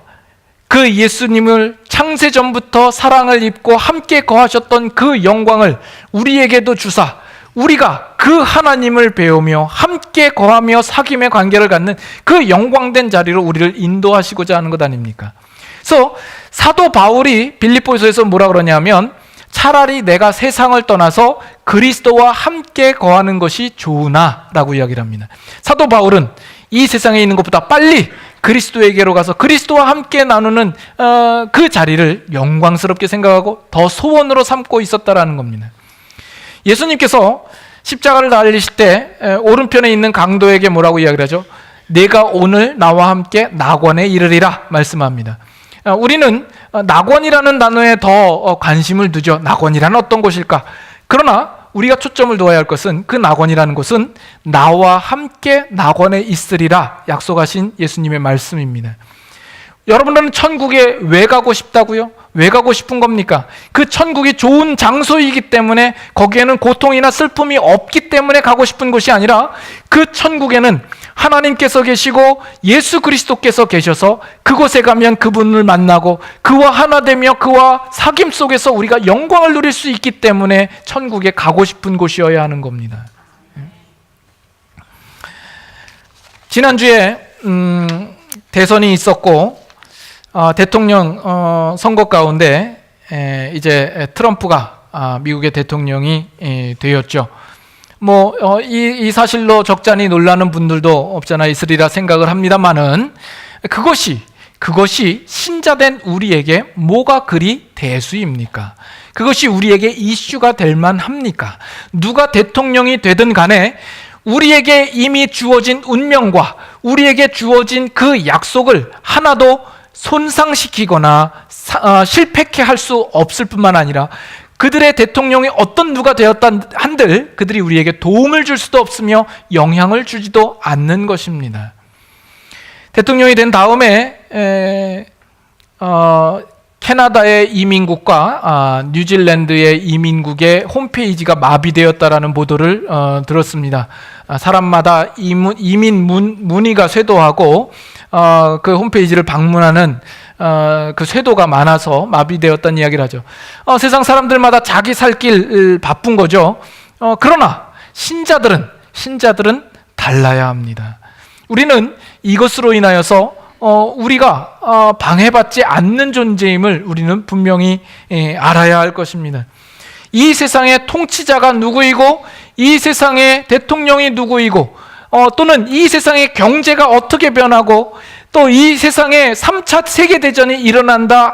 그 예수님을 창세전부터 사랑을 입고 함께 거하셨던 그 영광을 우리에게도 주사, 우리가 그 하나님을 배우며 함께 거하며 사귐의 관계를 갖는 그 영광된 자리로 우리를 인도하시고자 하는 것 아닙니까? 그래서 사도 바울이 빌립보서에서 뭐라 그러냐면, 차라리 내가 세상을 떠나서 그리스도와 함께 거하는 것이 좋으나 라고 이야기를 합니다. 사도 바울은 이 세상에 있는 것보다 빨리 그리스도에게로 가서 그리스도와 함께 나누는 그 자리를 영광스럽게 생각하고 더 소원으로 삼고 있었다라는 겁니다. 예수님께서 십자가를 달리실 때 오른편에 있는 강도에게 뭐라고 이야기를 하죠? 내가 오늘 나와 함께 낙원에 이르리라 말씀합니다. 우리는 낙원이라는 단어에 더 관심을 두죠. 낙원이라는 어떤 곳일까? 그러나 우리가 초점을 두어야 할 것은, 그 낙원이라는 곳은 나와 함께 낙원에 있으리라 약속하신 예수님의 말씀입니다. 여러분들은 천국에 왜 가고 싶다고요? 왜 가고 싶은 겁니까? 그 천국이 좋은 장소이기 때문에, 거기에는 고통이나 슬픔이 없기 때문에 가고 싶은 것이 아니라, 그 천국에는 하나님께서 계시고 예수 그리스도께서 계셔서 그곳에 가면 그분을 만나고 그와 하나 되며 그와 사귐 속에서 우리가 영광을 누릴 수 있기 때문에 천국에 가고 싶은 곳이어야 하는 겁니다. 지난주에 대선이 있었고, 대통령 선거 가운데 이제 트럼프가 미국의 대통령이 되었죠. 이 사실로 적잖이 놀라는 분들도 없잖아 있으리라 생각을 합니다만은, 그것이 신자된 우리에게 뭐가 그리 대수입니까? 그것이 우리에게 이슈가 될 만합니까? 누가 대통령이 되든 간에 우리에게 이미 주어진 운명과 우리에게 주어진 그 약속을 하나도 손상시키거나 실패케 할 수 없을 뿐만 아니라, 그들의 대통령이 어떤 누가 되었다 한들 그들이 우리에게 도움을 줄 수도 없으며 영향을 주지도 않는 것입니다. 대통령이 된 다음에 캐나다의 이민국과 뉴질랜드의 이민국의 홈페이지가 마비되었다라는 보도를 들었습니다. 사람마다 이민 문의가 쇄도하고 그 홈페이지를 방문하는 그 쇄도가 많아서 마비되었다는 이야기를 하죠. 세상 사람들마다 자기 살 길 바쁜 거죠. 그러나 신자들은 달라야 합니다. 우리는 이것으로 인하여서 우리가 방해받지 않는 존재임을 우리는 분명히 알아야 할 것입니다. 이 세상의 통치자가 누구이고, 이 세상의 대통령이 누구이고, 또는 이 세상의 경제가 어떻게 변하고, 또 이 세상에 3차 세계대전이 일어난다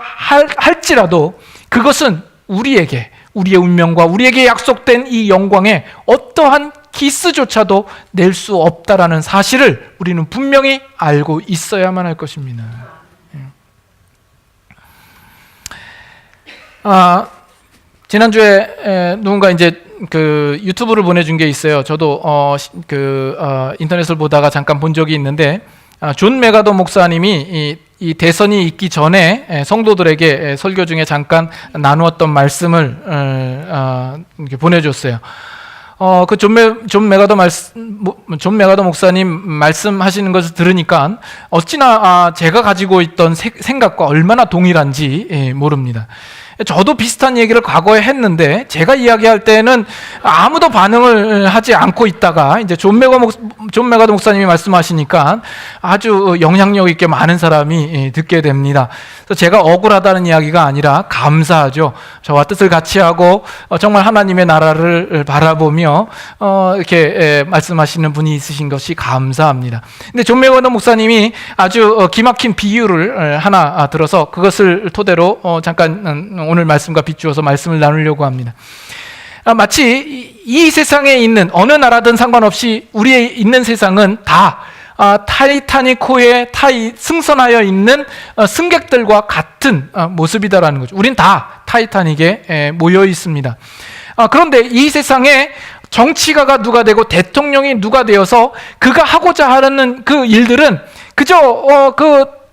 할지라도 그것은 우리의 운명과 우리에게 약속된 이 영광에 어떠한 기스조차도 낼 수 없다라는 사실을 우리는 분명히 알고 있어야만 할 것입니다. 지난주에 누군가 이제 그 유튜브를 보내준 게 있어요. 저도 인터넷을 보다가 잠깐 본 적이 있는데, 존 메가더 목사님이 이 대선이 있기 전에 성도들에게 설교 중에 잠깐 나누었던 말씀을 이렇게 보내줬어요. 존 메가더 목사님 말씀하시는 것을 들으니까 어찌나 제가 가지고 있던 생각과 얼마나 동일한지 모릅니다. 저도 비슷한 얘기를 과거에 했는데, 제가 이야기할 때는 아무도 반응을 하지 않고 있다가 이제 존 메가더 목사님이 말씀하시니까 아주 영향력 있게 많은 사람이 듣게 됩니다. 그래서 제가 억울하다는 이야기가 아니라 감사하죠. 저와 뜻을 같이 하고 정말 하나님의 나라를 바라보며 이렇게 말씀하시는 분이 있으신 것이 감사합니다. 근데 존 메가더 목사님이 아주 기막힌 비유를 하나 들어서 그것을 토대로 잠깐 오늘 말씀과 비추어서 말씀을 나누려고 합니다. 마치 이 세상에 있는 어느 나라든 상관없이 우리의 있는 세상은 다 타이타닉호에 승선하여 있는 승객들과 같은 모습이다라는 거죠. 우린 다 타이타닉에 모여 있습니다. 그런데 이 세상에 정치가가 누가 되고 대통령이 누가 되어서 그가 하고자 하는 그 일들은 그저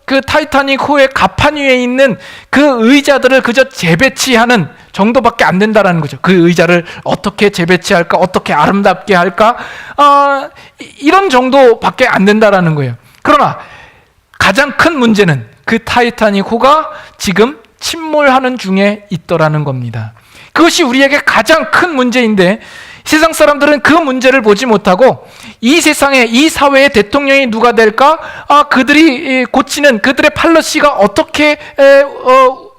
그 타이타닉호의 갑판 위에 있는 그 의자들을 그저 재배치하는 정도밖에 안 된다라는 거죠. 그 의자를 어떻게 재배치할까, 어떻게 아름답게 할까, 이런 정도밖에 안 된다라는 거예요. 그러나 가장 큰 문제는 그 타이타닉호가 지금 침몰하는 중에 있더라는 겁니다. 그것이 우리에게 가장 큰 문제인데, 세상 사람들은 그 문제를 보지 못하고 이 세상에, 이 사회의 대통령이 누가 될까? 그들이 고치는 그들의 팔러시가 어떻게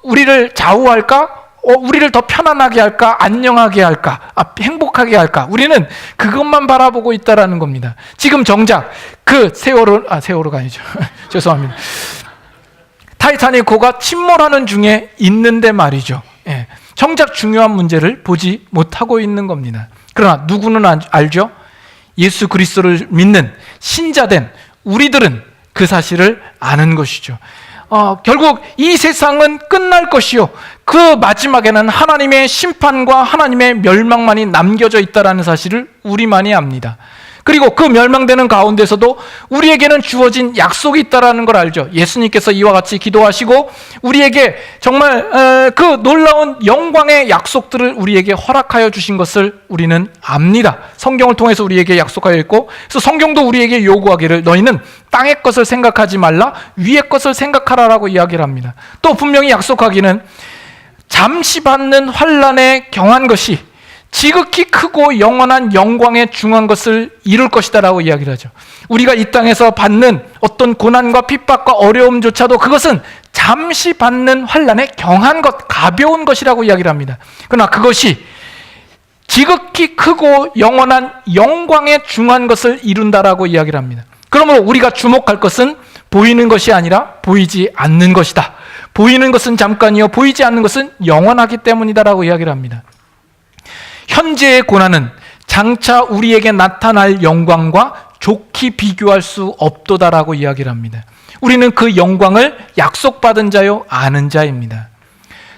우리를 좌우할까? 우리를 더 편안하게 할까? 안녕하게 할까? 행복하게 할까? 우리는 그것만 바라보고 있다라는 겁니다. 지금 정작 그 세월호가 아니죠. 죄송합니다. 타이타닉호가 침몰하는 중에 있는데 말이죠. 정작 중요한 문제를 보지 못하고 있는 겁니다. 그러나 누구는 알죠? 예수 그리스도를 믿는 신자된 우리들은 그 사실을 아는 것이죠. 결국 이 세상은 끝날 것이요, 그 마지막에는 하나님의 심판과 하나님의 멸망만이 남겨져 있다는 사실을 우리만이 압니다. 그리고 그 멸망되는 가운데서도 우리에게는 주어진 약속이 있다라는 걸 알죠. 예수님께서 이와 같이 기도하시고 우리에게 정말 그 놀라운 영광의 약속들을 우리에게 허락하여 주신 것을 우리는 압니다. 성경을 통해서 우리에게 약속하여 있고, 그래서 성경도 우리에게 요구하기를 너희는 땅의 것을 생각하지 말라 위의 것을 생각하라라고 이야기를 합니다. 또 분명히 약속하기는 잠시 받는 환난에 경한 것이 지극히 크고 영원한 영광에 중한 것을 이룰 것이다 라고 이야기를 하죠. 우리가 이 땅에서 받는 어떤 고난과 핍박과 어려움조차도 그것은 잠시 받는 환난에 경한 것, 가벼운 것이라고 이야기를 합니다. 그러나 그것이 지극히 크고 영원한 영광에 중한 것을 이룬다라고 이야기를 합니다. 그러므로 우리가 주목할 것은 보이는 것이 아니라 보이지 않는 것이다. 보이는 것은 잠깐이요 보이지 않는 것은 영원하기 때문이다라고 이야기를 합니다. 현재의 고난은 장차 우리에게 나타날 영광과 좋게 비교할 수 없도다라고 이야기를 합니다. 우리는 그 영광을 약속받은 자요 아는 자입니다.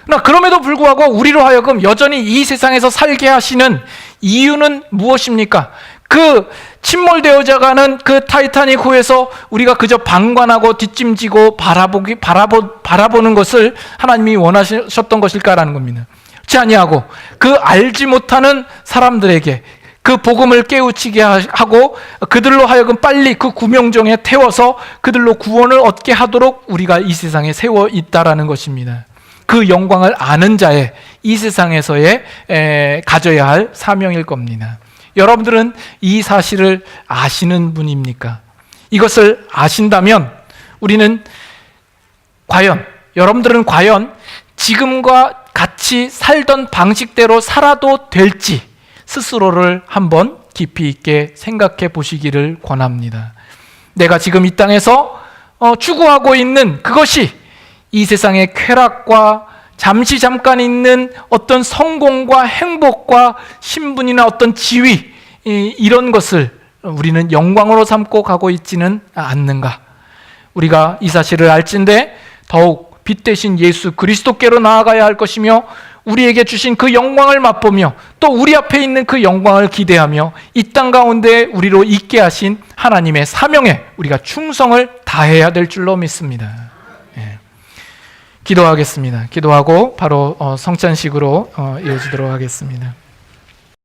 그러나 그럼에도 불구하고 우리로 하여금 여전히 이 세상에서 살게 하시는 이유는 무엇입니까? 그 침몰되어져 가는 그 타이타닉 호에서 우리가 그저 방관하고 뒷짐지고 바라보는 것을 하나님이 원하셨던 것일까라는 겁니다. 그렇지 아니하고 그 알지 못하는 사람들에게 그 복음을 깨우치게 하고 그들로 하여금 빨리 그 구명정에 태워서 그들로 구원을 얻게 하도록 우리가 이 세상에 세워 있다라는 것입니다. 그 영광을 아는 자의 이 세상에서의 가져야 할 사명일 겁니다. 여러분들은 이 사실을 아시는 분입니까? 이것을 아신다면 우리는 여러분들은 과연 지금과 같이 살던 방식대로 살아도 될지 스스로를 한번 깊이 있게 생각해 보시기를 권합니다. 내가 지금 이 땅에서 추구하고 있는 그것이 이 세상의 쾌락과 잠깐 있는 어떤 성공과 행복과 신분이나 어떤 지위 이런 것을 우리는 영광으로 삼고 가고 있지는 않는가? 우리가 이 사실을 알진대 더욱 빛 대신 예수 그리스도께로 나아가야 할 것이며 우리에게 주신 그 영광을 맛보며 또 우리 앞에 있는 그 영광을 기대하며 이 땅 가운데 우리로 있게 하신 하나님의 사명에 우리가 충성을 다해야 될 줄로 믿습니다. 기도하겠습니다. 기도하고 바로 성찬식으로 이어지도록 하겠습니다.